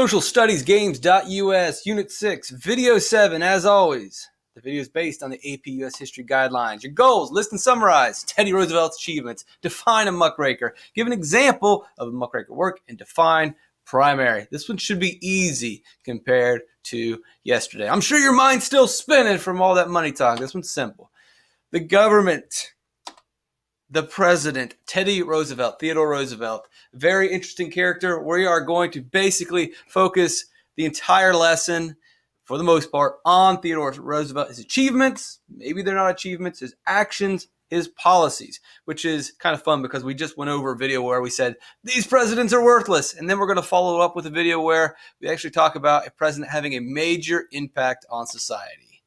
socialstudiesgames.us, Unit 6, Video 7, as always. The video is based on the AP US History Guidelines. Your goals, list and summarize Teddy Roosevelt's achievements, define a muckraker, give an example of a muckraker work, and define primary. This one should be easy compared to yesterday. I'm sure your mind's still spinning from all that money talk. This one's simple. The government, the president, Teddy Roosevelt, Theodore Roosevelt, very interesting character. We are going to basically focus the entire lesson, for the most part, on Theodore Roosevelt, his achievements, maybe they're not achievements, his actions, his policies, which is kind of fun because we just went over a video where we said, these presidents are worthless. And then we're going to follow up with a video where we actually talk about a president having a major impact on society.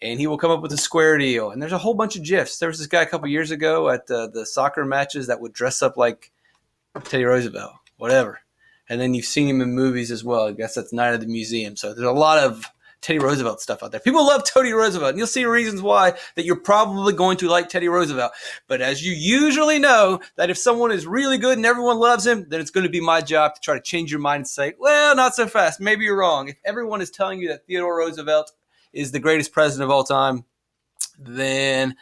And he will come up with a square deal. And there's a whole bunch of GIFs. There was this guy a couple years ago at the soccer matches that would dress up like Teddy Roosevelt, whatever. And then you've seen him in movies as well. I guess that's Night at the Museum. So there's a lot of Teddy Roosevelt stuff out there. People love Teddy Roosevelt, and you'll see reasons why that you're probably going to like Teddy Roosevelt. But as you usually know, that if someone is really good and everyone loves him, then it's going to be my job to try to change your mind and say, well, not so fast. Maybe you're wrong. If everyone is telling you that Theodore Roosevelt is the greatest president of all time, then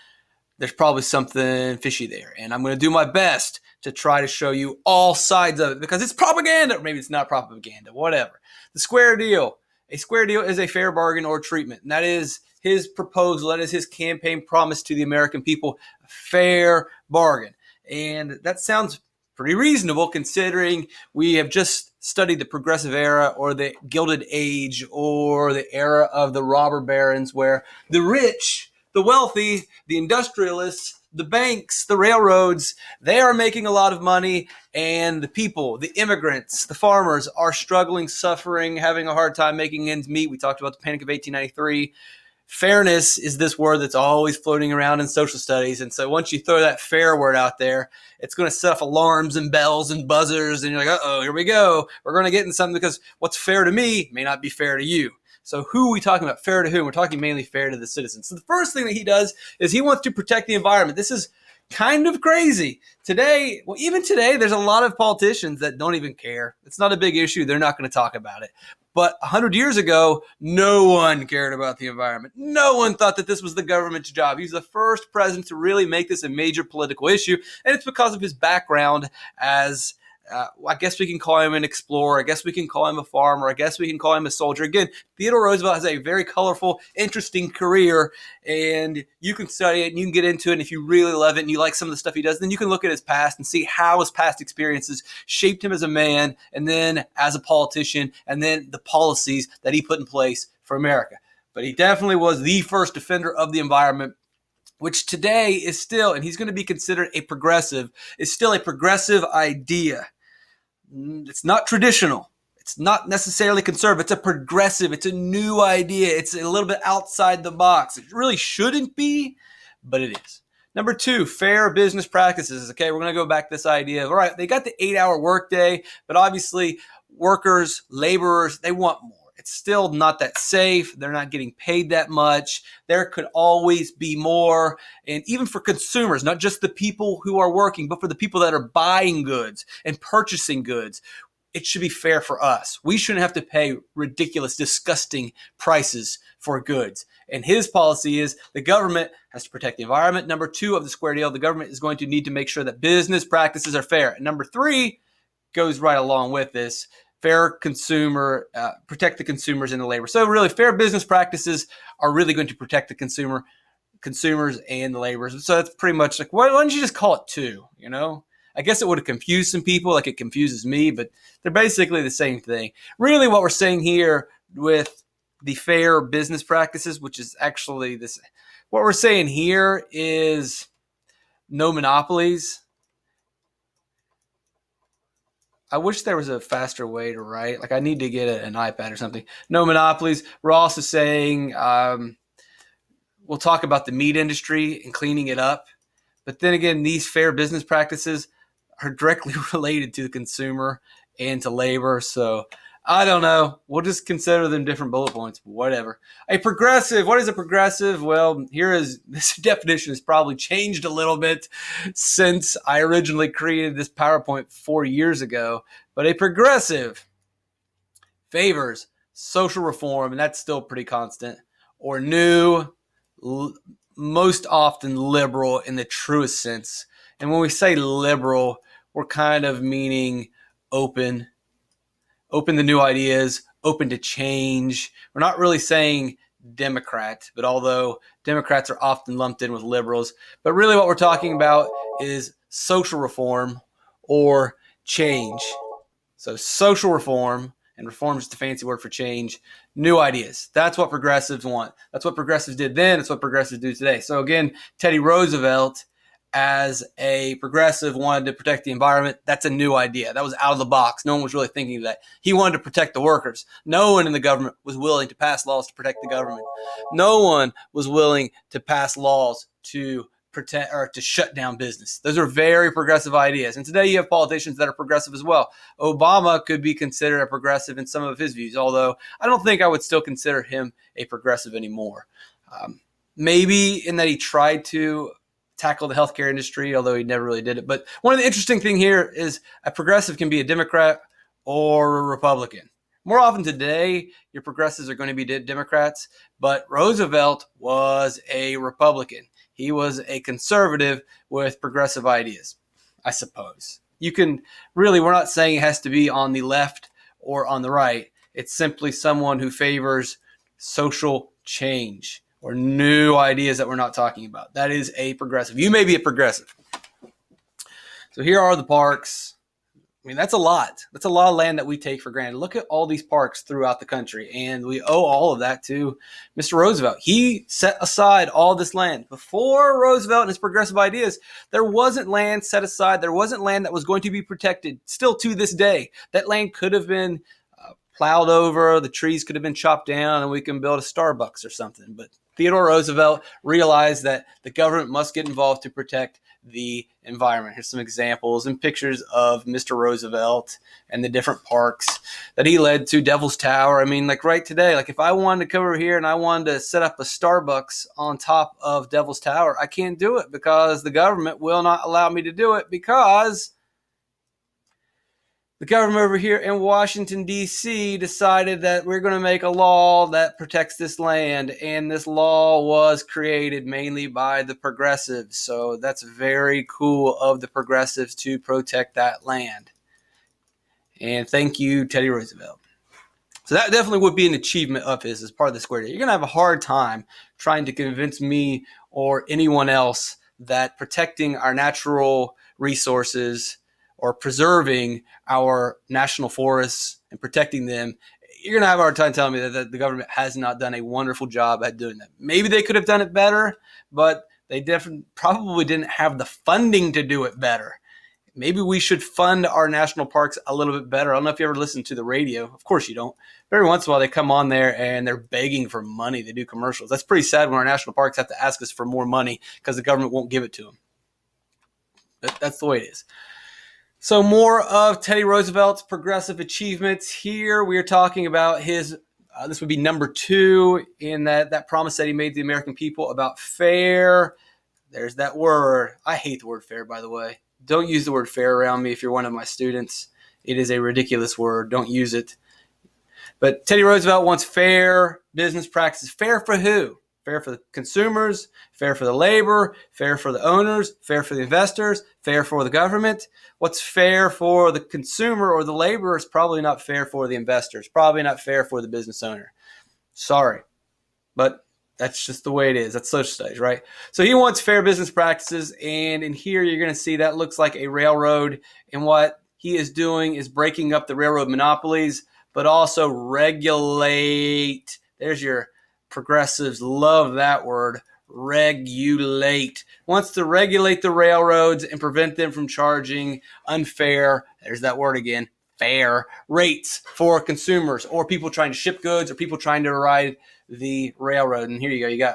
there's probably something fishy there. And I'm going to do my best to try to show you all sides of it because it's propaganda. Or maybe it's not propaganda, whatever. The square deal. A square deal is a fair bargain or treatment. And that is his proposal. That is his campaign promise to the American people. A fair bargain. And that sounds pretty reasonable considering we have just studied the Progressive Era or the Gilded Age or the era of the robber barons where the rich, the wealthy, the industrialists, the banks, the railroads, they are making a lot of money, and the people, the immigrants, the farmers are struggling, suffering, having a hard time making ends meet. We talked about the Panic of 1893. Fairness is this word that's always floating around in social studies, and so once you throw that fair word out there, it's going to set off alarms and bells and buzzers, and you're like, uh-oh, here we go. We're going to get in something because what's fair to me may not be fair to you. So who are we talking about? Fair to whom? We're talking mainly fair to the citizens. So the first thing that he does is he wants to protect the environment. This is kind of crazy. Today, well, even today, there's a lot of politicians that don't even care. It's not a big issue. They're not going to talk about it. But 100 years ago, no one cared about the environment. No one thought that this was the government's job. He was the first president to really make this a major political issue. And it's because of his background as I guess we can call him an explorer. I guess we can call him a farmer. I guess we can call him a soldier. Again, Theodore Roosevelt has a very colorful, interesting career, and you can study it and you can get into it. And if you really love it and you like some of the stuff he does, then you can look at his past and see how his past experiences shaped him as a man and then as a politician and then the policies that he put in place for America. But he definitely was the first defender of the environment, which today is still, and he's going to be considered a progressive, is still a progressive idea. It's not traditional. It's not necessarily conservative. It's a progressive. It's a new idea. It's a little bit outside the box. It really shouldn't be, but it is. Number 2, fair business practices. Okay, we're going to go back to this idea of, all right, they got the 8-hour workday, but obviously workers, laborers, they want more. It's still not that safe. They're not getting paid that much. There could always be more. And even for consumers, not just the people who are working, but for the people that are buying goods and purchasing goods, it should be fair for us. We shouldn't have to pay ridiculous, disgusting prices for goods. And his policy is the government has to protect the environment. Number 2 of the square deal, the government is going to need to make sure that business practices are fair. And number 3 goes right along with this. Fair consumer, protect the consumers and the labor. So really, fair business practices are really going to protect the consumers and the laborers. So that's pretty much like, why don't you just call it 2, you know? I guess it would have confused some people like it confuses me, but they're basically the same thing. Really what we're saying here with the fair business practices, which is actually this, what we're saying here is no monopolies. I wish there was a faster way to write. Like I need to get an iPad or something. No monopolies. We're also saying we'll talk about the meat industry and cleaning it up. But then again, these fair business practices are directly related to the consumer and to labor. So I don't know. We'll just consider them different bullet points. Whatever. A progressive. What is a progressive? Well, here is this definition has probably changed a little bit since I originally created this PowerPoint 4 years ago. But a progressive favors social reform, and that's still pretty constant, or new, most often liberal in the truest sense. And when we say liberal, we're kind of meaning open to new ideas, open to change. We're not really saying Democrat, but although Democrats are often lumped in with liberals, but really what we're talking about is social reform or change. So social reform, and reform is just a fancy word for change, new ideas. That's what progressives want. That's what progressives did then. It's what progressives do today. So again, Teddy Roosevelt, as a progressive, wanted to protect the environment. That's a new idea. That was out of the box. No one was really thinking of that. He wanted to protect the workers. No one in the government was willing to pass laws to protect the government. No one was willing to pass laws to protect or to shut down business. Those are very progressive ideas. And today you have politicians that are progressive as well. Obama could be considered a progressive in some of his views, although I don't think I would still consider him a progressive anymore. Maybe in that he tried to tackle the healthcare industry, although he never really did it. But one of the interesting things here is a progressive can be a Democrat or a Republican. More often today, your progressives are going to be Democrats, but Roosevelt was a Republican. He was a conservative with progressive ideas, I suppose. You can really, we're not saying it has to be on the left or on the right. It's simply someone who favors social change or new ideas that we're not talking about. That is a progressive. You may be a progressive. So here are the parks. I mean, that's a lot. That's a lot of land that we take for granted. Look at all these parks throughout the country, and we owe all of that to Mr. Roosevelt. He set aside all this land. Before Roosevelt and his progressive ideas, there wasn't land set aside. There wasn't land that was going to be protected. Still to this day, that land could have been plowed over, the trees could have been chopped down, and we can build a Starbucks or something. But Theodore Roosevelt realized that the government must get involved to protect the environment. Here's some examples and pictures of Mr. Roosevelt and the different parks that he led to. Devil's Tower. I mean, like right today, like if I wanted to come over here and I wanted to set up a Starbucks on top of Devil's Tower, I can't do it because the government will not allow me to do it because the government over here in Washington, D.C. decided that we're going to make a law that protects this land, and this law was created mainly by the progressives. So that's very cool of the progressives to protect that land. And thank you, Teddy Roosevelt. So that definitely would be an achievement of his as part of the square deal. You're going to have a hard time trying to convince me or anyone else that protecting our natural resources or preserving our national forests and protecting them, you're going to have a hard time telling me that the government has not done a wonderful job at doing that. Maybe they could have done it better, but they probably didn't have the funding to do it better. Maybe we should fund our national parks a little bit better. I don't know if you ever listen to the radio. Of course you don't. But every once in a while they come on there and they're begging for money. They do commercials. That's pretty sad when our national parks have to ask us for more money because the government won't give it to them. That's the way it is. So more of Teddy Roosevelt's progressive achievements. Here we are talking about his, this would be number 2 in that promise that he made to the American people about fair. There's that word. I hate the word fair, by the way. Don't use the word fair around me if you're one of my students. It is a ridiculous word. Don't use it. But Teddy Roosevelt wants fair business practices. Fair for who? Fair for the consumers, fair for the labor, fair for the owners, fair for the investors, fair for the government. What's fair for the consumer or the laborer is probably not fair for the investors, probably not fair for the business owner. Sorry, but that's just the way it is. That's social studies, right? So he wants fair business practices, and in here you're going to see that looks like a railroad, and what he is doing is breaking up the railroad monopolies, but also regulate. There's your progressives love that word, regulate. Wants to regulate the railroads and prevent them from charging unfair, there's that word again, fair rates for consumers or people trying to ship goods or people trying to ride the railroad. And here you go.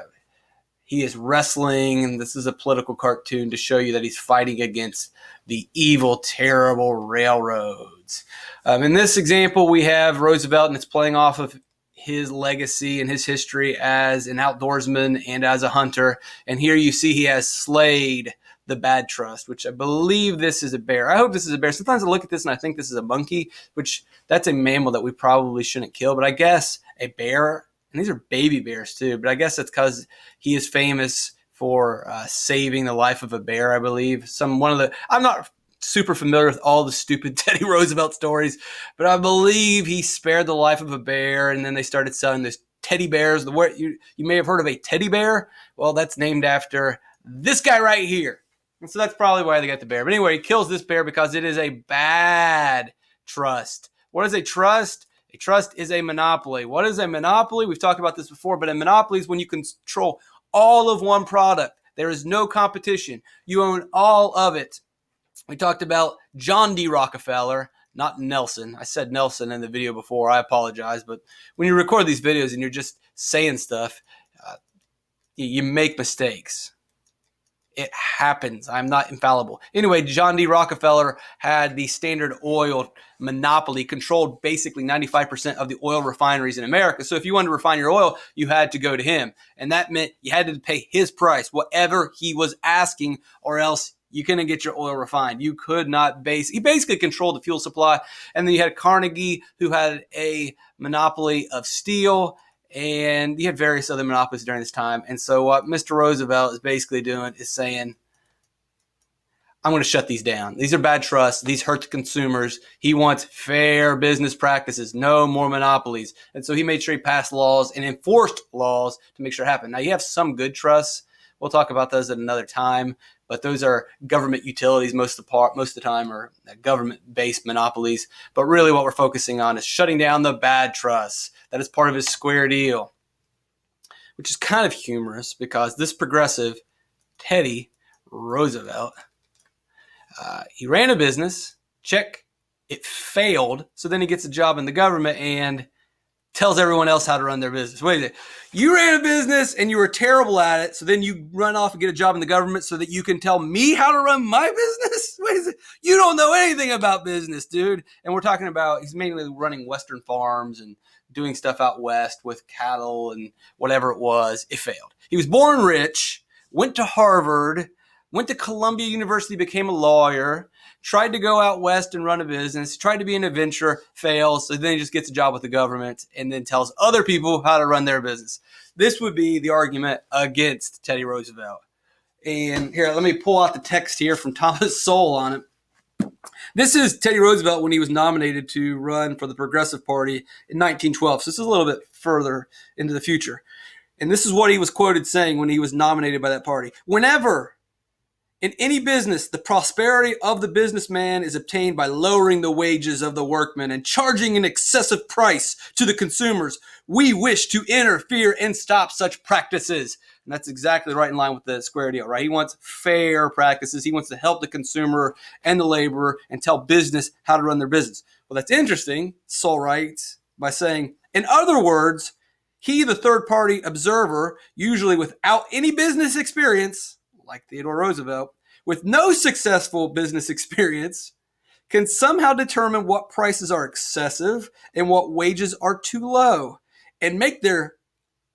He is wrestling, and this is a political cartoon to show you that he's fighting against the evil, terrible railroads. In this example, we have Roosevelt, and it's playing off of his legacy and his history as an outdoorsman and as a hunter. And here you see he has slayed the bad trust, which I believe this is a bear. I hope this is a bear. Sometimes I look at this and I think this is a monkey, which that's a mammal that we probably shouldn't kill. But I guess a bear, and these are baby bears too, but I guess that's because he is famous for saving the life of a bear, I believe. I'm not super familiar with all the stupid Teddy Roosevelt stories, but I believe he spared the life of a bear, and then they started selling this teddy bears. You may have heard of a teddy bear. Well, that's named after this guy right here. And so that's probably why they got the bear. But anyway, he kills this bear because it is a bad trust. What is a trust? A trust is a monopoly. What is a monopoly? We've talked about this before, but a monopoly is when you control all of one product. There is no competition. You own all of it. We talked about John D. Rockefeller, not Nelson. I said Nelson in the video before. I apologize. But when you record these videos and you're just saying stuff, you make mistakes. It happens. I'm not infallible. Anyway, John D. Rockefeller had the Standard Oil monopoly, controlled basically 95% of the oil refineries in America. So if you wanted to refine your oil, you had to go to him. And that meant you had to pay his price, whatever he was asking, or else you couldn't get your oil refined. You could not he basically controlled the fuel supply. And then you had Carnegie, who had a monopoly of steel. And you had various other monopolies during this time. And so what Mr. Roosevelt is basically doing is saying, I'm going to shut these down. These are bad trusts. These hurt the consumers. He wants fair business practices, no more monopolies. And so he made sure he passed laws and enforced laws to make sure it happened. Now, you have some good trusts. We'll talk about those at another time. But those are government utilities most of the time, or government-based monopolies. But really what we're focusing on is shutting down the bad trusts. That is part of his square deal, which is kind of humorous because this progressive, Teddy Roosevelt, he ran a business, check, it failed. So then he gets a job in the government and tells everyone else how to run their business. Wait a minute. You ran a business and you were terrible at it, so then you run off and get a job in the government so that you can tell me how to run my business? Wait a second. You don't know anything about business, dude. And we're talking about, he's mainly running Western farms and doing stuff out west with cattle and whatever it was. It failed. He was born rich, went to Harvard, went to Columbia University, became a lawyer, tried to go out west and run a business, tried to be an adventurer, fails, so then he just gets a job with the government and then tells other people how to run their business. This would be the argument against Teddy Roosevelt. And here, let me pull out the text here from Thomas Sowell on it. This is Teddy Roosevelt when he was nominated to run for the Progressive Party in 1912. So this is a little bit further into the future. And this is what he was quoted saying when he was nominated by that party. Whenever in any business, the prosperity of the businessman is obtained by lowering the wages of the workmen and charging an excessive price to the consumers, we wish to interfere and stop such practices. And that's exactly right in line with the square deal, right? He wants fair practices. He wants to help the consumer and the laborer and tell business how to run their business. Well, that's interesting, Sowell writes, by saying, in other words, he, the third-party observer, usually without any business experience, like Theodore Roosevelt, with no successful business experience, can somehow determine what prices are excessive and what wages are too low, and make their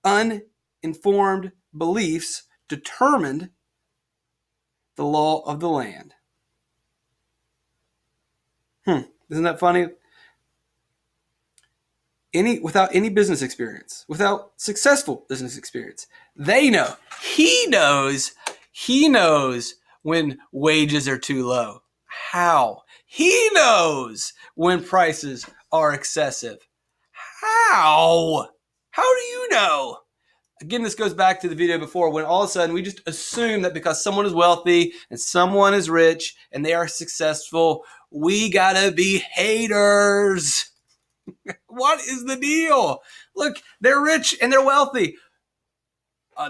uninformed beliefs determined the law of the land. Isn't that funny? Without any business experience, without successful business experience, they know. He knows when wages are too low. How? He knows when prices are excessive. How? How do you know? Again, this goes back to the video before when all of a sudden we just assume that because someone is wealthy and someone is rich and they are successful, we gotta be haters. What is the deal? Look, they're rich and they're wealthy.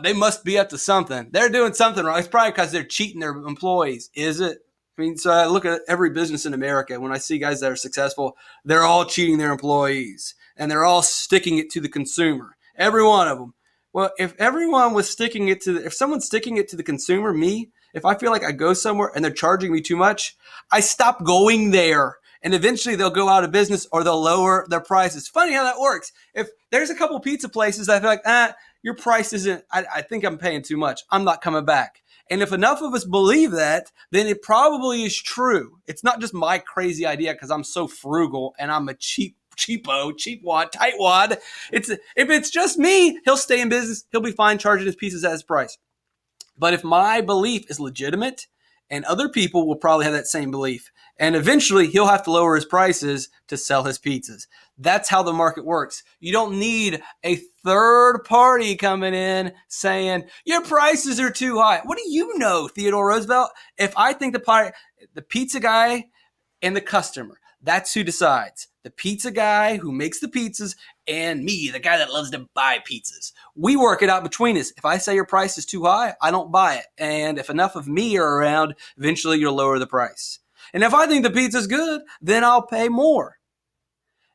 They must be up to something. They're doing something wrong. It's probably because they're cheating their employees. Is it? I mean, so I look at every business in America. When I see guys that are successful, they're all cheating their employees. And they're all sticking it to the consumer. Every one of them. Well, if everyone was if someone's sticking it to the consumer, me, if I feel like I go somewhere and they're charging me too much, I stop going there. And eventually they'll go out of business or they'll lower their prices. Funny how that works. If there's a couple pizza places that I feel like, your price isn't, I think I'm paying too much. I'm not coming back. And if enough of us believe that, then it probably is true. It's not just my crazy idea because I'm so frugal and I'm a cheap wad, tight wad. If it's just me, he'll stay in business. He'll be fine charging his pieces at his price. But if my belief is legitimate, and other people will probably have that same belief, and eventually he'll have to lower his prices to sell his pizzas. That's how the market works. You don't need a third party coming in saying, your prices are too high. What do you know, Theodore Roosevelt? If I think the pizza guy and the customer, that's who decides. The pizza guy who makes the pizzas and me, the guy that loves to buy pizzas. We work it out between us. If I say your price is too high, I don't buy it. And if enough of me are around, eventually you'll lower the price. And if I think the pizza's good, then I'll pay more.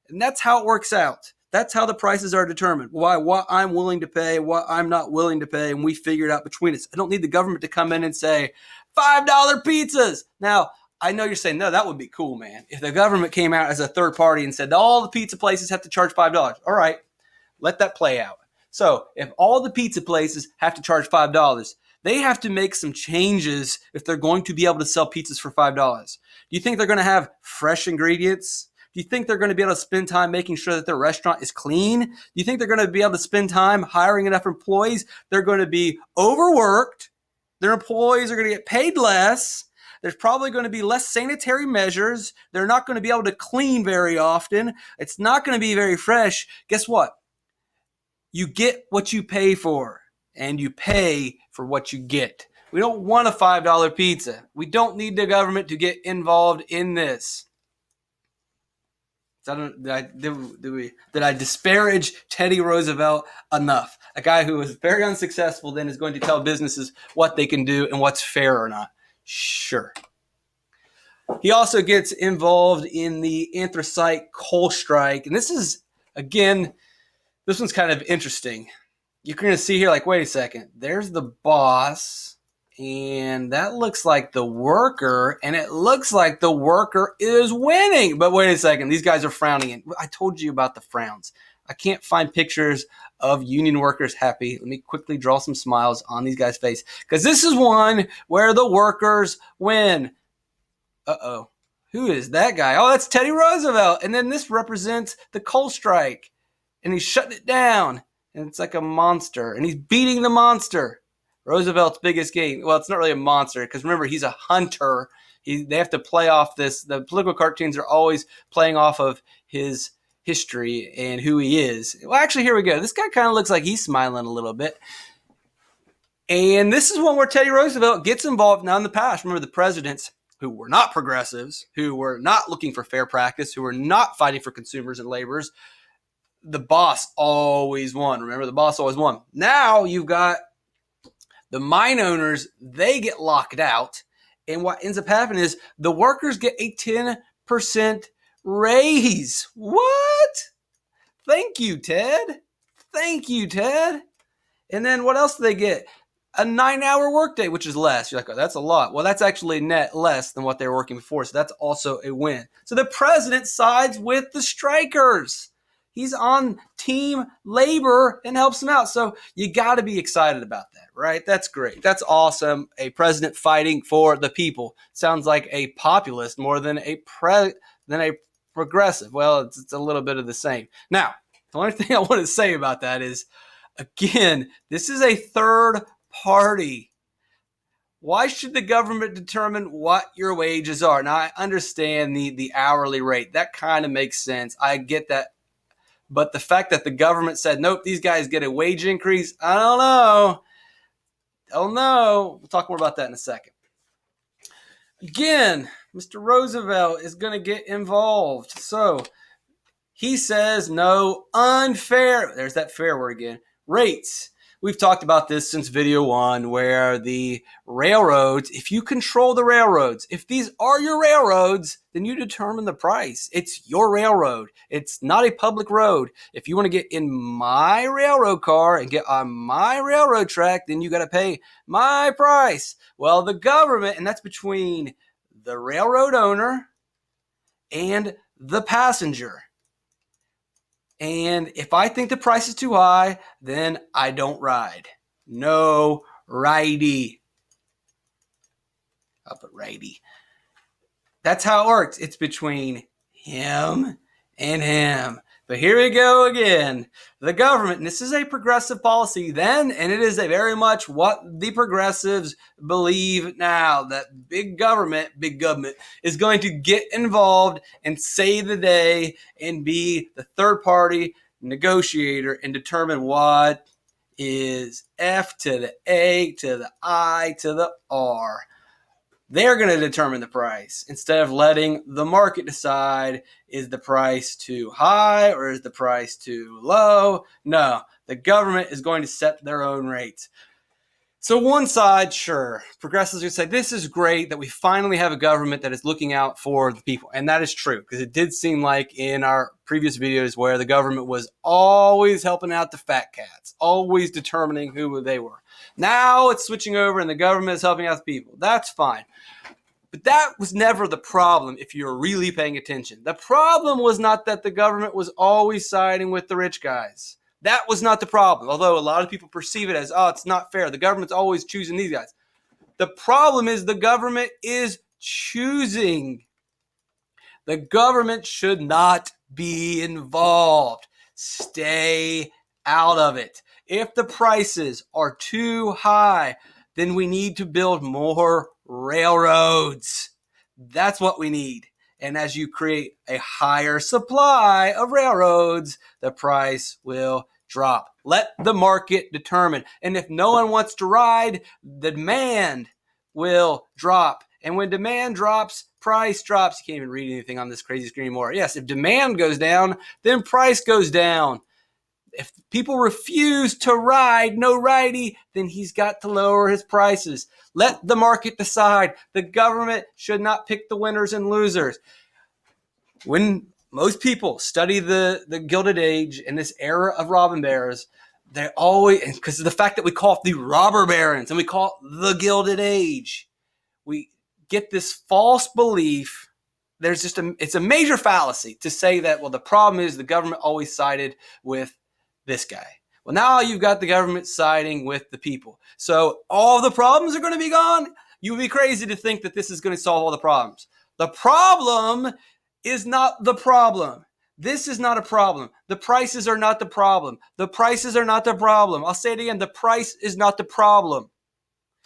And that's how it works out. That's how the prices are determined. Why? What I'm willing to pay, what I'm not willing to pay, and we figure it out between us. I don't need the government to come in and say, $5 pizzas. Now, I know you're saying, no, that would be cool, man. If the government came out as a third party and said all the pizza places have to charge $5. All right, let that play out. So if all the pizza places have to charge $5, they have to make some changes if they're going to be able to sell pizzas for $5. Do you think they're going to have fresh ingredients? Do you think they're going to be able to spend time making sure that their restaurant is clean? Do you think they're going to be able to spend time hiring enough employees? They're going to be overworked. Their employees are going to get paid less. There's probably going to be less sanitary measures. They're not going to be able to clean very often. It's not going to be very fresh. Guess what? You get what you pay for, and you pay for what you get. We don't want a $5 pizza. We don't need the government to get involved in this. Did I disparage Teddy Roosevelt enough? A guy who was very unsuccessful then is going to tell businesses what they can do and what's fair or not. Sure. He also gets involved in the anthracite coal strike. And this is, again, this one's kind of interesting. You're going to see here, like, wait a second. There's the boss, and that looks like the worker, and it looks like the worker is winning. But wait a second. These guys are frowning. And I told you about the frowns. I can't find pictures of union workers happy. Let me quickly draw some smiles on these guys' face, because this is one where the workers win. Uh-oh. Who is that guy? Oh, that's Teddy Roosevelt. And then this represents the coal strike. And he's shutting it down. And it's like a monster. And he's beating the monster. Roosevelt's biggest game. Well, it's not really a monster, because remember, he's a hunter. They have to play off this. The political cartoons are always playing off of his history and who he is. Well, actually, here we go. This guy kind of looks like he's smiling a little bit. And this is one where Teddy Roosevelt gets involved. Now, in the past, remember, the presidents who were not progressives, who were not looking for fair practice, who were not fighting for consumers and laborers, the boss always won. Remember, the boss always won. Now you've got the mine owners, they get locked out. And what ends up happening is the workers get a 10% raise. What? Thank you, Ted. Thank you, Ted. And then what else do they get? A 9-hour workday, which is less. You're like, oh, that's a lot. Well, that's actually net less than what they were working before. So that's also a win. So the president sides with the strikers. He's on team labor and helps them out. So you got to be excited about that, right? That's great. That's awesome. A president fighting for the people. Sounds like a populist more than a progressive. Well, it's a little bit of the same. Now, the only thing I want to say about that is, again, this is a third party. Why should the government determine what your wages are? Now, I understand the hourly rate. That kind of makes sense. I get that. But the fact that the government said, nope, these guys get a wage increase, I don't know. Oh, no. We'll talk more about that in a second. Again, Mr. Roosevelt is going to get involved. So he says, no, unfair. There's that fair word again. Rates. We've talked about this since video 1, where the railroads, if you control the railroads, if these are your railroads, then you determine the price. It's your railroad. It's not a public road. If you want to get in my railroad car and get on my railroad track, then you got to pay my price. Well, the government, and that's between the railroad owner and the passenger. And if I think the price is too high, then I don't ride. No ridey. I'll put righty. That's how it works. It's between him and him. But here we go again. The government, and this is a progressive policy then, and it is a very much what the progressives believe now, that big government is going to get involved and save the day and be the third party negotiator and determine what is F to the A to the I to the R. They're going to determine the price instead of letting the market decide, is the price too high or is the price too low? No, the government is going to set their own rates. So one side, sure, progressives would say, this is great that we finally have a government that is looking out for the people. And that is true, because it did seem like in our previous videos where the government was always helping out the fat cats, always determining who they were. Now it's switching over and the government is helping out the people. That's fine. But that was never the problem if you're really paying attention. The problem was not that the government was always siding with the rich guys. That was not the problem, although a lot of people perceive it as, oh, it's not fair. The government's always choosing these guys. The problem is the government is choosing. The government should not be involved. Stay out of it. If the prices are too high, then we need to build more railroads. That's what we need. And as you create a higher supply of railroads, the price will drop. Let the market determine. And if no one wants to ride, the demand will drop. And when demand drops, price drops. You can't even read anything on this crazy screen anymore. Yes, if demand goes down, then price goes down. If people refuse to ride, no righty, then he's got to lower his prices. Let the market decide. The government should not pick the winners and losers. When most people study the Gilded Age and this era of robber barons, they always, because of the fact that we call it the robber barons and we call it the Gilded Age, we get this false belief. It's a major fallacy to say that, well, the problem is the government always sided with this guy. Well, now you've got the government siding with the people. So all the problems are going to be gone? You would be crazy to think that this is going to solve all the problems. The problem is not the problem. This is not a problem. The prices are not the problem. The prices are not the problem. I'll say it again. The price is not the problem.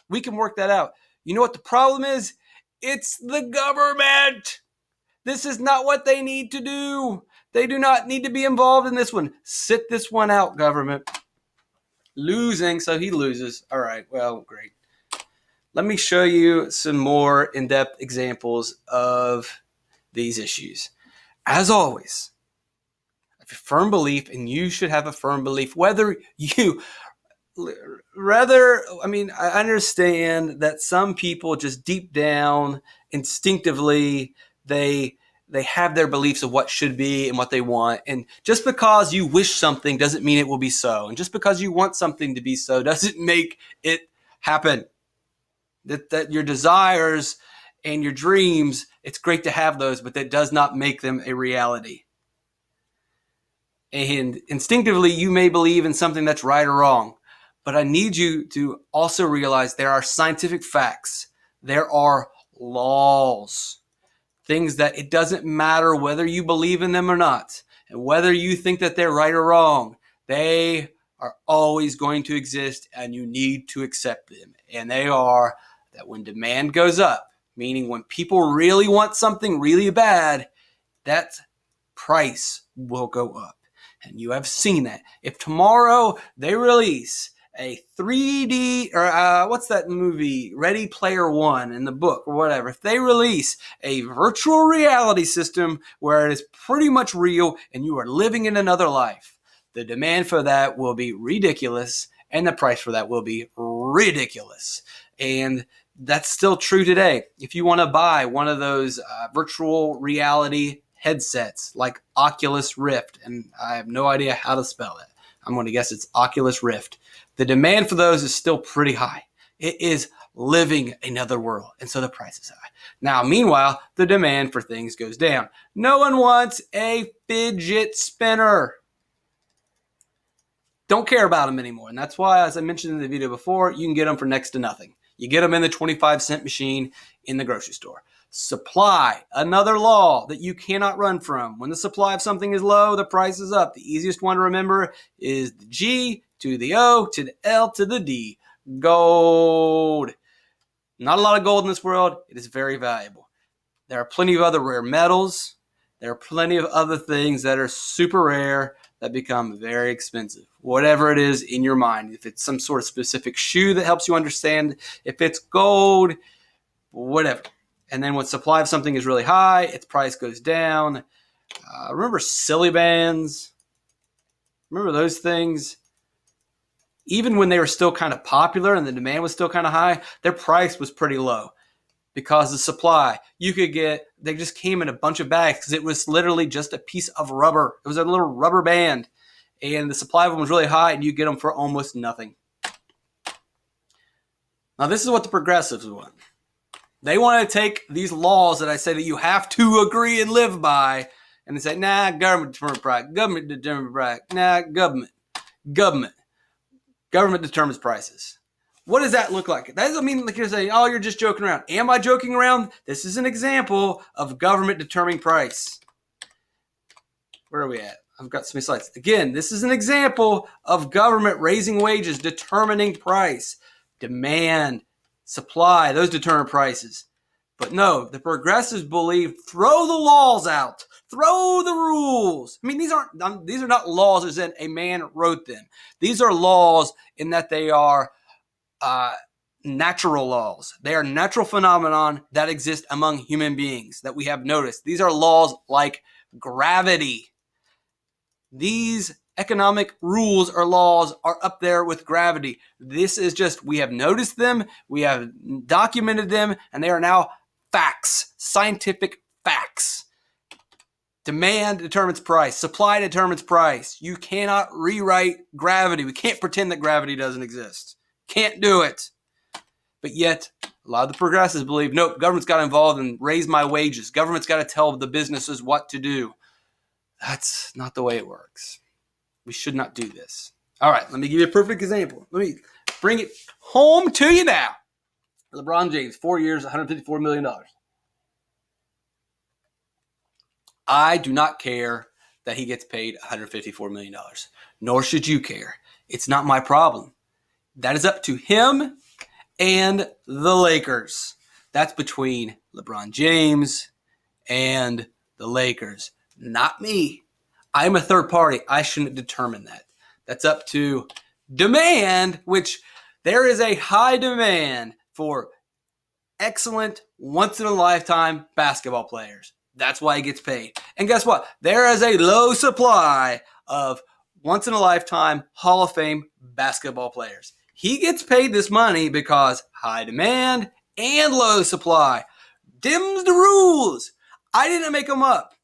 We can work that out. You know what the problem is? It's the government. This is not what they need to do. They do not need to be involved in this one. Sit this one out, government. Losing, so he loses. All right, well, great. Let me show you some more in-depth examples of these issues. As always, I have a firm belief, and you should have a firm belief, I understand that some people just deep down, instinctively, they have their beliefs of what should be and what they want. And just because you wish something doesn't mean it will be so. And just because you want something to be so doesn't make it happen. That your desires and your dreams, it's great to have those, but that does not make them a reality. And instinctively, you may believe in something that's right or wrong. But I need you to also realize there are scientific facts. There are laws. Things that it doesn't matter whether you believe in them or not, and whether you think that they're right or wrong. They are always going to exist, and you need to accept them. And they are that when demand goes up, meaning when people really want something really bad, that price will go up. And you have seen that. If tomorrow they release a 3D, or what's that movie, Ready Player One in the book or whatever, if they release a virtual reality system where it is pretty much real and you are living in another life, the demand for that will be ridiculous and the price for that will be ridiculous. And that's still true today. If you want to buy one of those virtual reality headsets like Oculus Rift, and I have no idea how to spell it, I'm going to guess it's Oculus Rift. The demand for those is still pretty high. It is living another world, and so the price is high. Now, meanwhile, the demand for things goes down. No one wants a fidget spinner. Don't care about them anymore, and that's why, as I mentioned in the video before, you can get them for next to nothing. You get them in the 25-cent machine in the grocery store. Supply, another law that you cannot run from. When the supply of something is low, the price is up. The easiest one to remember is the G to the O to the L to the D. Gold. Not a lot of gold in this world. It is very valuable. There are plenty of other rare metals. There are plenty of other things that are super rare that become very expensive. Whatever it is in your mind. If it's some sort of specific shoe that helps you understand, if it's gold, whatever. And then when supply of something is really high, its price goes down. Remember silly bands? Remember those things? Even when they were still kind of popular and the demand was still kind of high, their price was pretty low because the supply. They just came in a bunch of bags because it was literally just a piece of rubber. It was a little rubber band. And the supply of them was really high and you get them for almost nothing. Now this is what the progressives want. They want to take these laws that I say that you have to agree and live by, and they say, nah, government determines price. Government determines price. Nah, government. Government determines prices. What does that look like? That doesn't mean like you're saying, oh, you're just joking around. Am I joking around? This is an example of government determining price. Where are we at? I've got some slides. Again, this is an example of government raising wages, determining price, demand, supply, those determine prices. But no, the progressives believe throw the laws out, throw the rules. I mean, these are not laws as in a man wrote them. These are laws in that they are natural laws. They are natural phenomenon that exist among human beings that we have noticed. These are laws like gravity. These economic rules or laws are up there with gravity. This is just, we have noticed them, we have documented them, and they are now facts, scientific facts. Demand determines price. Supply determines price. You cannot rewrite gravity. We can't pretend that gravity doesn't exist. Can't do it. But yet, a lot of the progressives believe, nope, government's got involved and raise my wages. Government's got to tell the businesses what to do. That's not the way it works. We should not do this. All right, let me give you a perfect example. Let me bring it home to you now. LeBron James, 4 years, $154 million. I do not care that he gets paid $154 million, nor should you care. It's not my problem. That is up to him and the Lakers. That's between LeBron James and the Lakers, not me. I'm a third party. I shouldn't determine that. That's up to demand, which there is a high demand for excellent, once-in-a-lifetime basketball players. That's why he gets paid. And guess what? There is a low supply of once-in-a-lifetime Hall of Fame basketball players. He gets paid this money because high demand and low supply. Dim's the rules. I didn't make them up.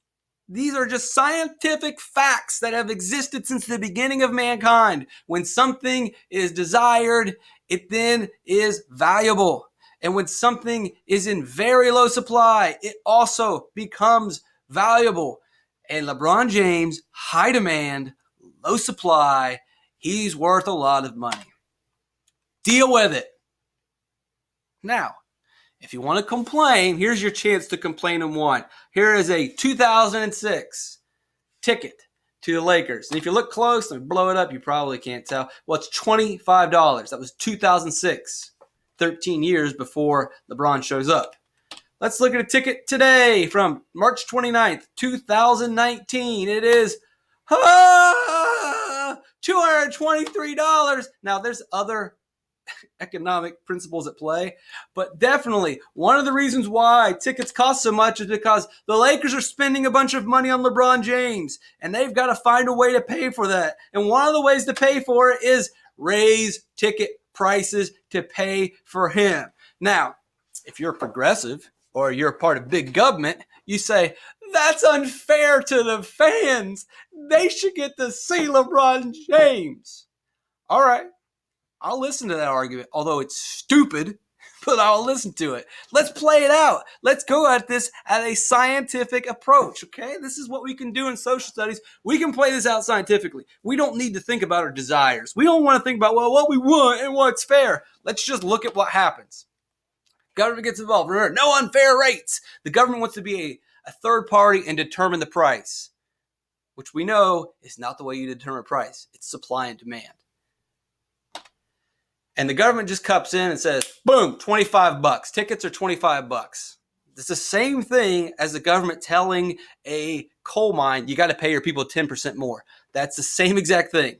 These are just scientific facts that have existed since the beginning of mankind. When something is desired, it then is valuable. And when something is in very low supply, it also becomes valuable. And LeBron James, high demand, low supply, he's worth a lot of money. Deal with it. Now, if you want to complain, here's your chance to complain and one. Here is a 2006 ticket to the Lakers. And if you look close and blow it up, you probably can't tell. Well, it's $25. That was 2006, 13 years before LeBron shows up. Let's look at a ticket today from March 29th, 2019. It is $223. Now, there's other economic principles at play, but definitely one of the reasons why tickets cost so much is because the Lakers are spending a bunch of money on LeBron James, and they've got to find a way to pay for that. And one of the ways to pay for it is raise ticket prices to pay for him. Now, if you're progressive or you're a part of big government, you say, that's unfair to the fans. They should get to see LeBron James. All right. I'll listen to that argument, although it's stupid, but I'll listen to it. Let's play it out. Let's go at this at a scientific approach, okay? This is what we can do in social studies. We can play this out scientifically. We don't need to think about our desires. We don't want to think about, well, what we want and what's fair. Let's just look at what happens. Government gets involved. Remember, no unfair rates. The government wants to be a third party and determine the price, which we know is not the way you determine price. It's supply and demand. And the government just cups in and says, boom, $25. Tickets are $25. It's the same thing as the government telling a coal mine, you got to pay your people 10% more. That's the same exact thing.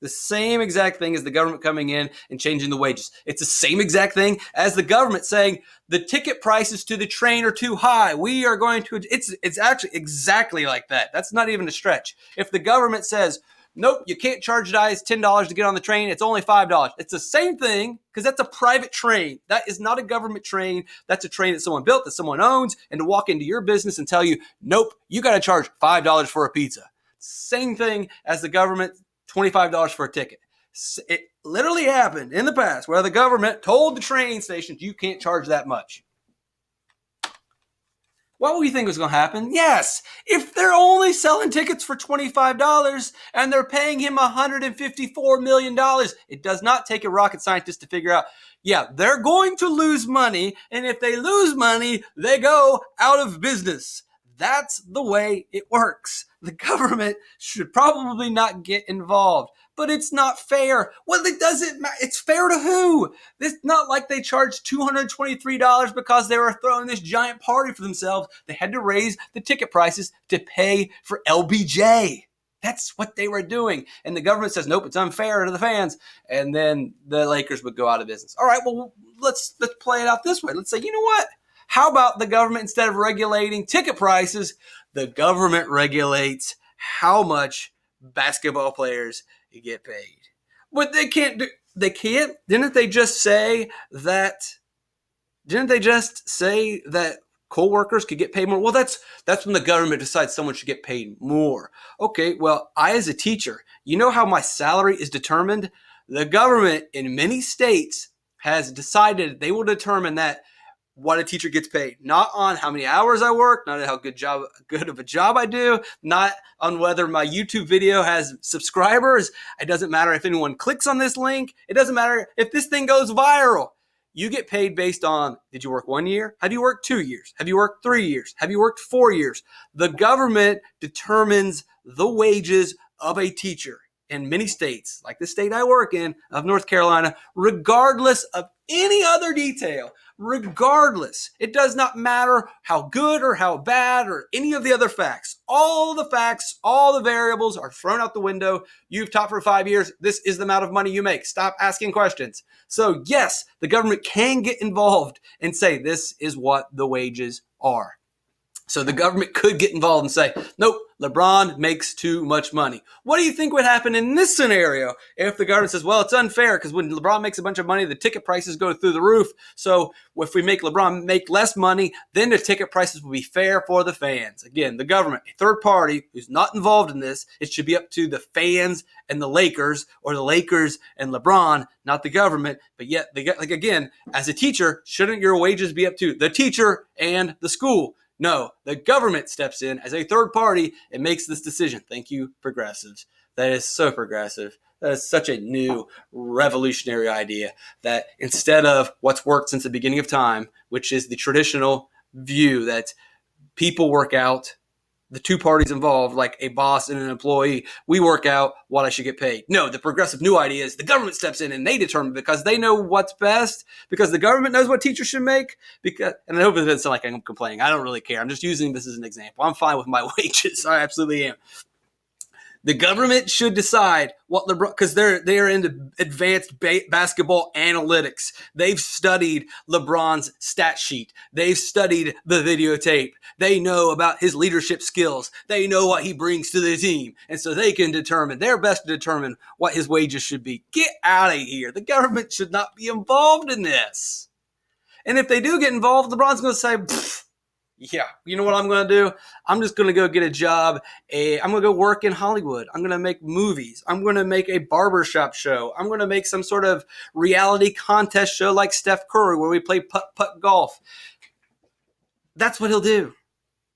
The same exact thing as the government coming in and changing the wages. It's the same exact thing as the government saying the ticket prices to the train are too high. We are going to, it's actually exactly like that. That's not even a stretch. If the government says, nope, you can't charge guys $10 to get on the train, it's only $5. It's the same thing because that's a private train. That is not a government train. That's a train that someone built, that someone owns, and to walk into your business and tell you, nope, you got to charge $5 for a pizza. Same thing as the government, $25 for a ticket. It literally happened in the past where the government told the train stations, you can't charge that much. What do you think was going to happen? Yes, if they're only selling tickets for $25 and they're paying him $154 million, it does not take a rocket scientist to figure out, yeah, they're going to lose money, and if they lose money, they go out of business. That's the way it works. The government should probably not get involved, but it's not fair. Well, it doesn't matter. It's fair to who? It's not like they charged $223 because they were throwing this giant party for themselves. They had to raise the ticket prices to pay for LBJ. That's what they were doing. And the government says, nope, it's unfair to the fans. And then the Lakers would go out of business. All right, well, let's play it out this way. Let's say, you know what? How about the government, instead of regulating ticket prices, the government regulates how much basketball players get paid? But they can't. Didn't they just say that coal workers could get paid more? Well, that's when the government decides someone should get paid more. Okay, well, I as a teacher, you know how my salary is determined? The government in many states has decided they will determine that what a teacher gets paid, not on how many hours I work, not on how good of a job I do, not on whether my YouTube video has subscribers. It doesn't matter if anyone clicks on this link. It doesn't matter if this thing goes viral. You get paid based on, did you work 1 year? Have you worked 2 years? Have you worked 3 years? Have you worked 4 years? The government determines the wages of a teacher in many states, like the state I work in, of North Carolina, regardless of any other detail. Regardless, it does not matter how good or how bad or any of the other facts. All the facts, all the variables are thrown out the window. You've taught for 5 years. This is the amount of money you make. Stop asking questions. So yes, the government can get involved and say this is what the wages are. So the government could get involved and say, nope, LeBron makes too much money. What do you think would happen in this scenario if the government says, well, it's unfair because when LeBron makes a bunch of money, the ticket prices go through the roof. So if we make LeBron make less money, then the ticket prices will be fair for the fans. Again, the government, a third party who's not involved in this, it should be up to the fans and the Lakers, or the Lakers and LeBron, not the government. But yet, again, as a teacher, shouldn't your wages be up to the teacher and the school? No, the government steps in as a third party and makes this decision. Thank you, progressives. That is so progressive. That is such a new revolutionary idea that instead of what's worked since the beginning of time, which is the traditional view that people work out, the two parties involved, like a boss and an employee, we work out what I should get paid. No, the progressive new idea is the government steps in and they determine because they know what's best, because the government knows what teachers should make. And I hope it doesn't sound like I'm complaining. I don't really care. I'm just using this as an example. I'm fine with my wages. I absolutely am. The government should decide what LeBron, because they're into advanced basketball analytics. They've studied LeBron's stat sheet. They've studied the videotape. They know about his leadership skills. They know what he brings to the team. And so they can determine, they're best to determine what his wages should be. Get out of here. The government should not be involved in this. And if they do get involved, LeBron's going to say, Yeah, you know what I'm going to do? I'm just going to go get a job. I'm going to go work in Hollywood. I'm going to make movies. I'm going to make a barbershop show. I'm going to make some sort of reality contest show like Steph Curry where we play putt-putt golf. That's what he'll do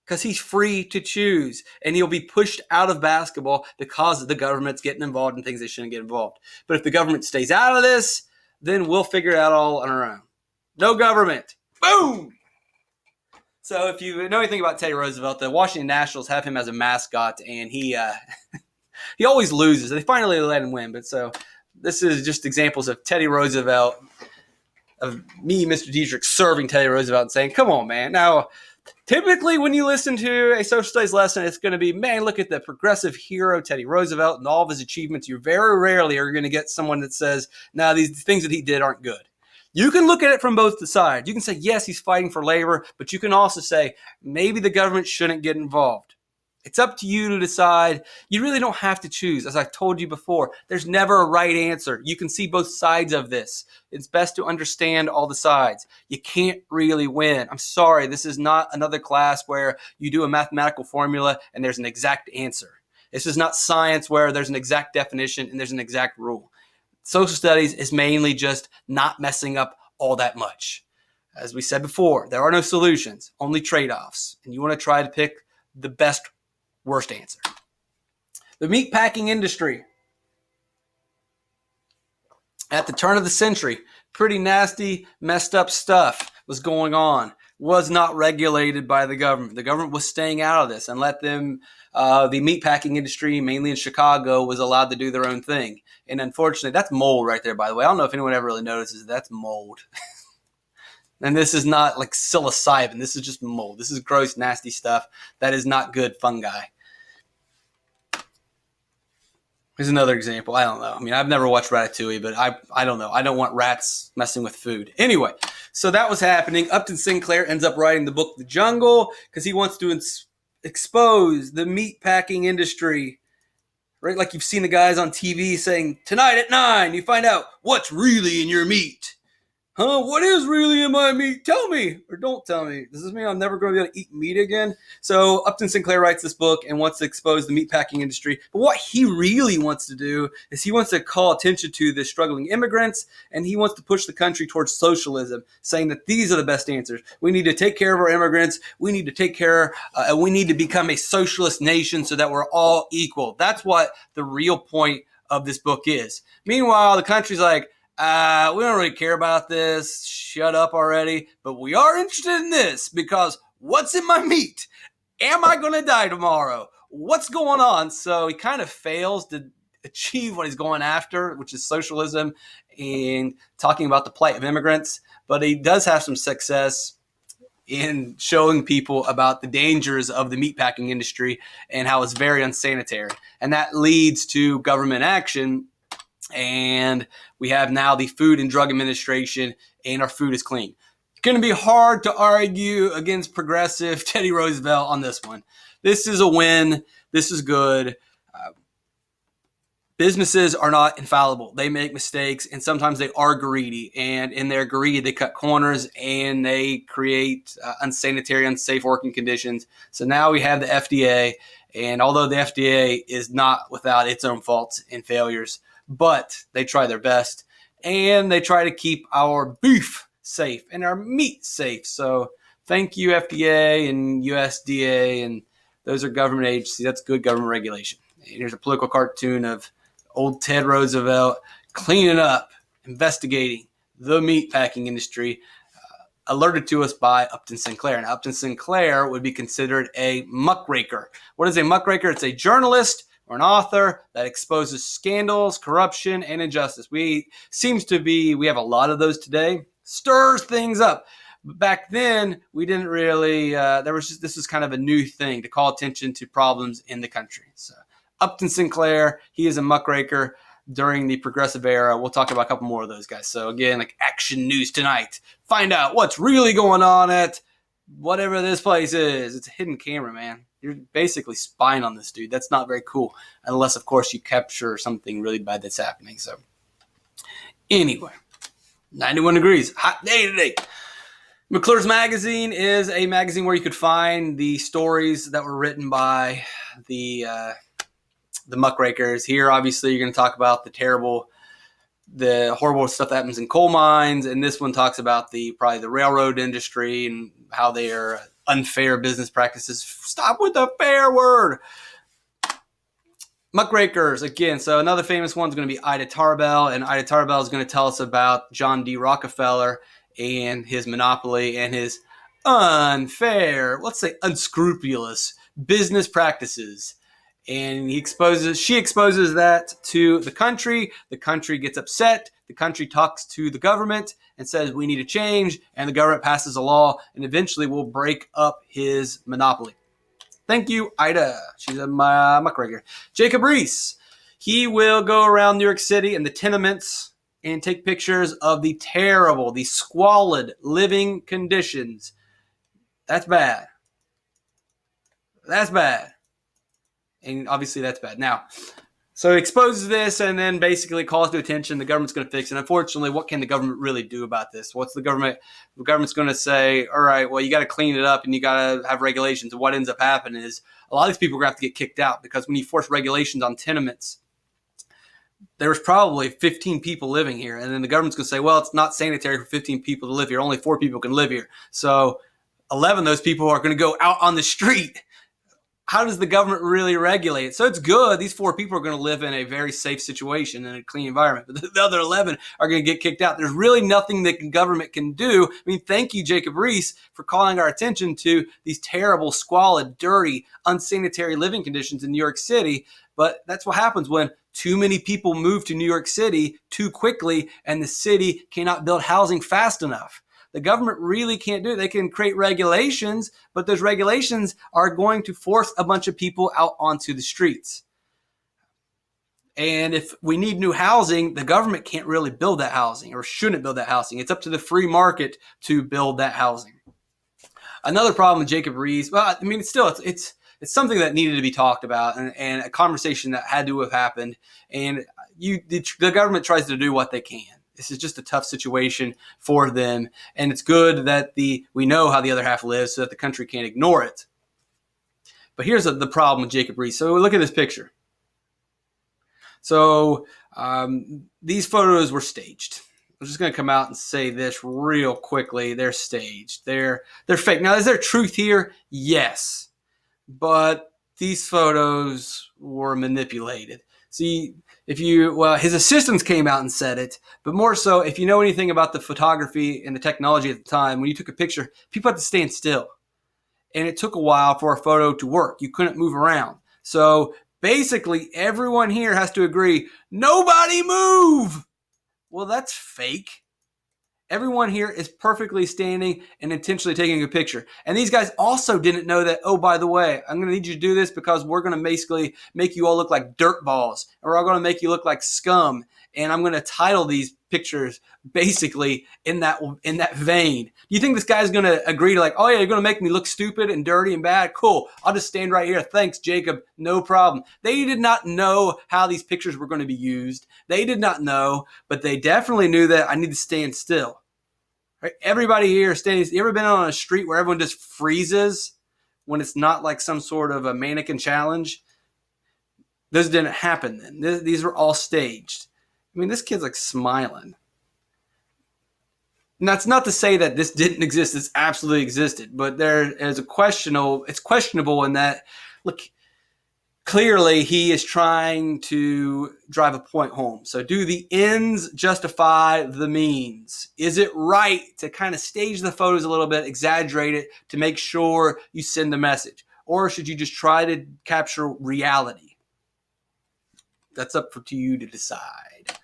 because he's free to choose, and he'll be pushed out of basketball because the government's getting involved in things they shouldn't get involved. But if the government stays out of this, then we'll figure it out all on our own. No government. Boom! So if you know anything about Teddy Roosevelt, the Washington Nationals have him as a mascot, and he always loses. They finally let him win, but so this is just examples of Teddy Roosevelt, of me, Mr. Dietrich, serving Teddy Roosevelt and saying, come on, man. Now, typically when you listen to a social studies lesson, it's going to be, man, look at the progressive hero, Teddy Roosevelt, and all of his achievements. You very rarely are going to get someone that says, no, these things that he did aren't good. You can look at it from both sides. You can say, yes, he's fighting for labor, but you can also say, maybe the government shouldn't get involved. It's up to you to decide. You really don't have to choose. As I've told you before, there's never a right answer. You can see both sides of this. It's best to understand all the sides. You can't really win. I'm sorry, this is not another class where you do a mathematical formula and there's an exact answer. This is not science where there's an exact definition and there's an exact rule. Social studies is mainly just not messing up all that much. As we said before, there are no solutions, only trade-offs. And you want to try to pick the best, worst answer. The meatpacking industry. At the turn of the century, pretty nasty, messed up stuff was going on. Was not regulated by the government. The government was staying out of this and let them, the meatpacking industry, mainly in Chicago, was allowed to do their own thing. And unfortunately, that's mold right there, by the way. I don't know if anyone ever really notices that's mold. And this is not like psilocybin. This is just mold. This is gross, nasty stuff. That is not good fungi. Here's another example. I don't know. I mean, I've never watched Ratatouille, but I don't know. I don't want rats messing with food. Anyway, so that was happening. Upton Sinclair ends up writing the book The Jungle because he wants to expose the meatpacking industry. Right? Like you've seen the guys on TV saying, tonight at 9, you find out what's really in your meat. Huh? What is really in my meat? Tell me or don't tell me. Does this mean I'm never going to be able to eat meat again? So Upton Sinclair writes this book and wants to expose the meatpacking industry. But what he really wants to do is he wants to call attention to the struggling immigrants, and he wants to push the country towards socialism, saying that these are the best answers. We need to take care of our immigrants. We need to take care, we need to become a socialist nation so that we're all equal. That's what the real point of this book is. Meanwhile, the country's like, we don't really care about this. Shut up already. But we are interested in this because what's in my meat? Am I going to die tomorrow? What's going on? So he kind of fails to achieve what he's going after, which is socialism and talking about the plight of immigrants. But he does have some success in showing people about the dangers of the meatpacking industry and how it's very unsanitary. And that leads to government action. And we have now the Food and Drug Administration, and our food is clean. It's going to be hard to argue against progressive Teddy Roosevelt on this one. This is a win. This is good. Businesses are not infallible. They make mistakes, and sometimes they are greedy. And in their greed, they cut corners, and they create unsanitary, unsafe working conditions. So now we have the FDA, and although the FDA is not without its own faults and failures, but they try their best, and they try to keep our beef safe and our meat safe. So thank you, FDA and USDA, and those are government agencies. That's good government regulation. And here's a political cartoon of old Ted Roosevelt cleaning up, investigating the meatpacking industry, alerted to us by Upton Sinclair. And Upton Sinclair would be considered a muckraker. What is a muckraker? It's a journalist or an author that exposes scandals, corruption, and injustice. We have a lot of those today. Stirs things up. But back then, we didn't really, this was kind of a new thing to call attention to problems in the country. So Upton Sinclair, he is a muckraker during the progressive era. We'll talk about a couple more of those guys. So again, like Action News Tonight. Find out what's really going on at whatever this place is. It's a hidden camera, man. You're basically spying on this dude. That's not very cool. Unless, of course, you capture something really bad that's happening. So, anyway, 91 degrees. Hot day today. McClure's Magazine is a magazine where you could find the stories that were written by the muckrakers. Here, obviously, you're going to talk about the horrible stuff that happens in coal mines, and this one talks about probably the railroad industry and how they are unfair business practices. Stop with the fair word. Muckrakers, again, so another famous one is going to be Ida Tarbell, and Ida Tarbell is going to tell us about John D. Rockefeller and his monopoly and his unfair, let's say unscrupulous business practices. And she exposes that to the country. The country gets upset. The country talks to the government and says, we need a change. And the government passes a law and eventually will break up his monopoly. Thank you, Ida. She's a muckraker. Jacob Riis. He will go around New York City and the tenements and take pictures of the terrible, the squalid living conditions. That's bad. That's bad. And obviously that's bad. Now, so he exposes this and then basically calls to attention. The government's going to fix it. Unfortunately, what can the government really do about this? What's the government? The government's going to say, all right, well, you got to clean it up and you got to have regulations. And what ends up happening is a lot of these people are going to have to get kicked out because when you force regulations on tenements, there was probably 15 people living here. And then the government's going to say, well, it's not sanitary for 15 people to live here. Only 4 people can live here. So 11 of those people are going to go out on the street. How does the government really regulate it? So it's good. These 4 people are going to live in a very safe situation in a clean environment. But the other 11 are going to get kicked out. There's really nothing that the government can do. I mean, thank you, Jacob Riis, for calling our attention to these terrible, squalid, dirty, unsanitary living conditions in New York City. But that's what happens when too many people move to New York City too quickly and the city cannot build housing fast enough. The government really can't do it. They can create regulations, but those regulations are going to force a bunch of people out onto the streets. And if we need new housing, the government can't really build that housing or shouldn't build that housing. It's up to the free market to build that housing. Another problem with Jacob Riis, well, I mean, it's something that needed to be talked about and a conversation that had to have happened. And the government tries to do what they can. This is just a tough situation for them, and it's good that we know how the other half lives so that the country can't ignore it. But here's the problem with Jacob Riis. So look at this picture. So these photos were staged. I'm just going to come out and say this real quickly. They're staged. They're fake. Now, is there truth here? Yes. But these photos were manipulated. See, his assistants came out and said it, but more so, if you know anything about the photography and the technology at the time, when you took a picture, people had to stand still. And it took a while for a photo to work. You couldn't move around. So basically, everyone here has to agree, nobody move! Well, that's fake. Everyone here is perfectly standing and intentionally taking a picture. And these guys also didn't know that, oh, by the way, I'm going to need you to do this because we're going to basically make you all look like dirt balls. Or we're going to make you look like scum. And I'm going to title these pictures basically in that vein. Do you think this guy's going to agree to like, oh, yeah, you're going to make me look stupid and dirty and bad? Cool. I'll just stand right here. Thanks, Jacob. No problem. They did not know how these pictures were going to be used. They did not know, but they definitely knew that I need to stand still. Right? Everybody here standing. You ever been on a street where everyone just freezes when it's not like some sort of a mannequin challenge? Those didn't happen then. These were all staged. I mean, this kid's like smiling. And that's not to say that this didn't exist. This absolutely existed. But it's questionable in that, look, clearly he is trying to drive a point home. So do the ends justify the means? Is it right to kind of stage the photos a little bit, exaggerate it to make sure you send the message? Or should you just try to capture reality? That's up to you to decide.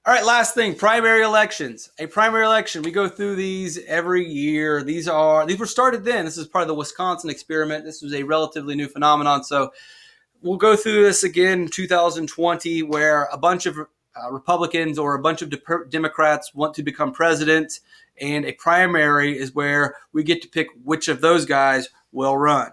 All right, last thing, primary elections. A primary election, we go through these every year. These were started then. This is part of the Wisconsin experiment. This was a relatively new phenomenon. So we'll go through this again in 2020 where a bunch of Republicans or a bunch of Democrats want to become president, and a primary is where we get to pick which of those guys will run.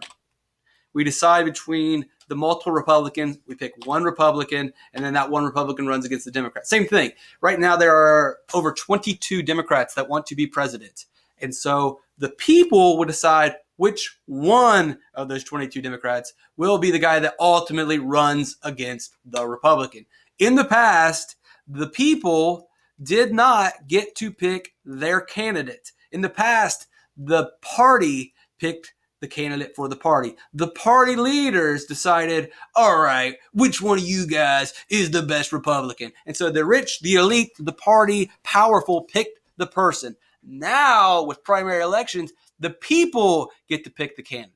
We decide between the multiple Republicans, we pick one Republican, and then that one Republican runs against the Democrat. Same thing. Right now, there are over 22 Democrats that want to be president. And so the people would decide which one of those 22 Democrats will be the guy that ultimately runs against the Republican. In the past, the people did not get to pick their candidate. In the past, the party picked the candidate for the party. The party leaders decided, all right, which one of you guys is the best Republican? And so the rich, the elite, the party, powerful picked the person. Now, with primary elections, the people get to pick the candidate.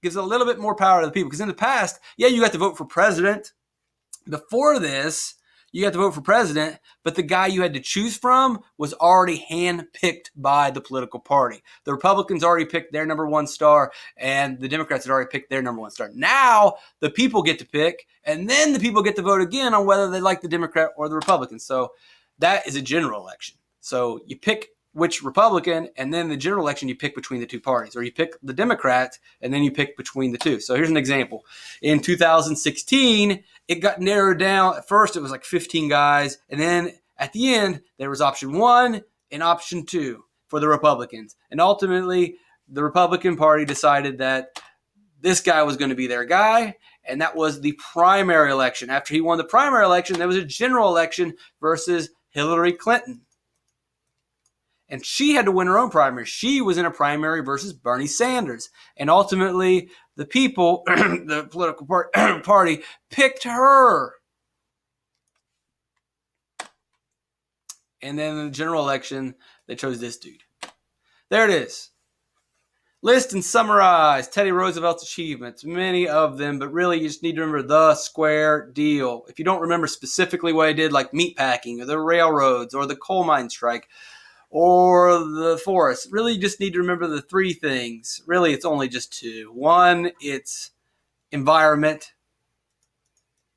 Gives a little bit more power to the people. Because in the past, yeah, you got to vote for president. Before this, you got to vote for president, but the guy you had to choose from was already handpicked by the political party. The Republicans already picked their number one star, and the Democrats had already picked their number one star. Now, the people get to pick, and then the people get to vote again on whether they like the Democrat or the Republican. So that is a general election. So you pick which Republican, and then the general election, you pick between the two parties, or you pick the Democrat, and then you pick between the two. So here's an example. In 2016, it got narrowed down. At first, it was like 15 guys, and then at the end, there was option 1 and option 2 for the Republicans. And ultimately, the Republican Party decided that this guy was going to be their guy, and that was the primary election. After he won the primary election, there was a general election versus Hillary Clinton. And she had to win her own primary. She was in a primary versus Bernie Sanders. And ultimately, the people, the political party, picked her. And then in the general election, they chose this dude. There it is. List and summarize Teddy Roosevelt's achievements. Many of them, but really you just need to remember the square deal. If you don't remember specifically what he did, like meatpacking or the railroads or the coal mine strike, or the forest. Really, you just need to remember the 3 things. Really, it's only just 2. 1, it's environment,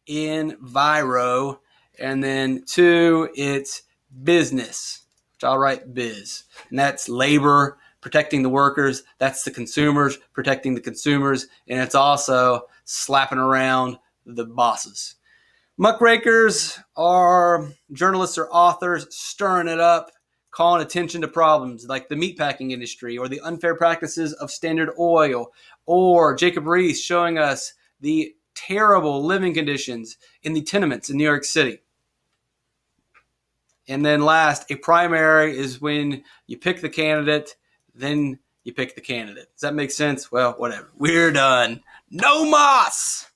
enviro, and then 2, it's business, which I'll write biz. And that's labor, protecting the workers. That's the consumers, protecting the consumers. And it's also slapping around the bosses. Muckrakers are journalists or authors stirring it up, calling attention to problems like the meatpacking industry or the unfair practices of Standard Oil, or Jacob Reese showing us the terrible living conditions in the tenements in New York City. And then last, a primary is when you pick the candidate, then you pick the candidate. Does that make sense? Well, whatever. We're done. No mas!